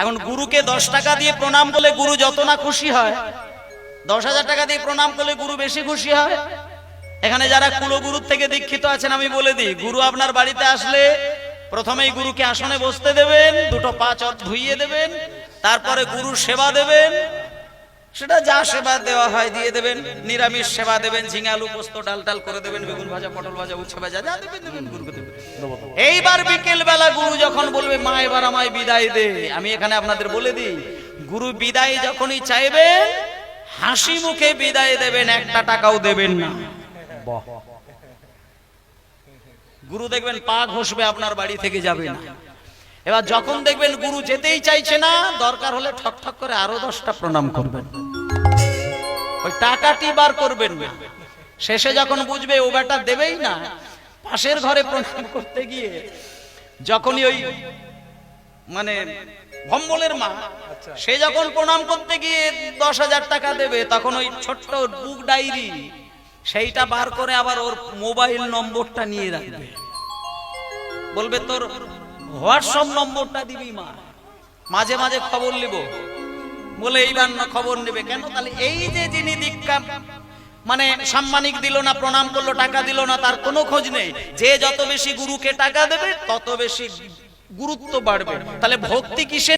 এখন গুরুকে 10 টাকা দিয়ে প্রণাম করলে গুরু যত না খুশি হয়, 10,000 টাকা দিয়ে প্রণাম করলে গুরু বেশি খুশি হয়। এখানে যারা কুলগুরুর থেকে দীক্ষিত আছেন আমি বলে দিই, গুরু আপনার বাড়িতে আসলে প্রথমেই গুরুকে আসনে বসতে দেবেন, দুটো পা ধুইয়ে দেবেন, তারপরে গুরু সেবা দেবেন। সেটা যা সেবা দেওয়া হয় দিয়ে দেবেন, নিরামিষ সেবা দেবেন, ঝিঙে আলু পোস্ত ডাল টাল করে দেবেন, বেগুন ভাজা পটল ভাজা উচ্ছে ভাজা যা দেবেন দেবেন গুরুকে দেবেন। এইবার বিকেল বেলা গুরু যখন বলবে মা এবার আমায় বিদায় দে, আমি এখানে আপনাদের বলে দিই, গুরু বিদায় যখনই চাইবেন হাসি মুখে বিদায় দেবেন, 1 টাকাও দেবেন না। গুরু দেখবেন পা ঘষবে, আপনার বাড়ি থেকে যাবে না। এবার যখন দেখবেন গুরু যেতেই চাইছে না, দরকার হলে ঠক ঠক করে আরো 10টা প্রণাম করবেন, ওই টাকাটি বার করবেন না। শেষে যখন বুঝবে ও বেটা দেবেই না, পাশের ঘরে প্রণাম করতে গিয়ে যখনই ওই মানে ভম্বলের মা, সে যখন প্রণাম করতে গিয়ে 10,000 টাকা দেবে, তখন ওই ছোট্ট বুক ডায়েরি সেইটা বার করে আবার ওর মোবাইল নম্বরটা নিয়ে রাখবে, বলবে তোর হোয়াটসঅ্যাপ নম্বরটা দিবি মা, মাঝে মাঝে খবর নিব, বলে এইবার না খবর নেবে কেন? তাহলে এই যে যিনি দীক্ষা মানে সাম্মানিক দিল না, প্রণাম করলো, টাকা দিল না, তার কোনো খোঁজ নেই। যে যত বেশি গুরুকে টাকা দেবে তত বেশি গুরুত্ব বাড়বে। তাহলে ভক্তি কিসে?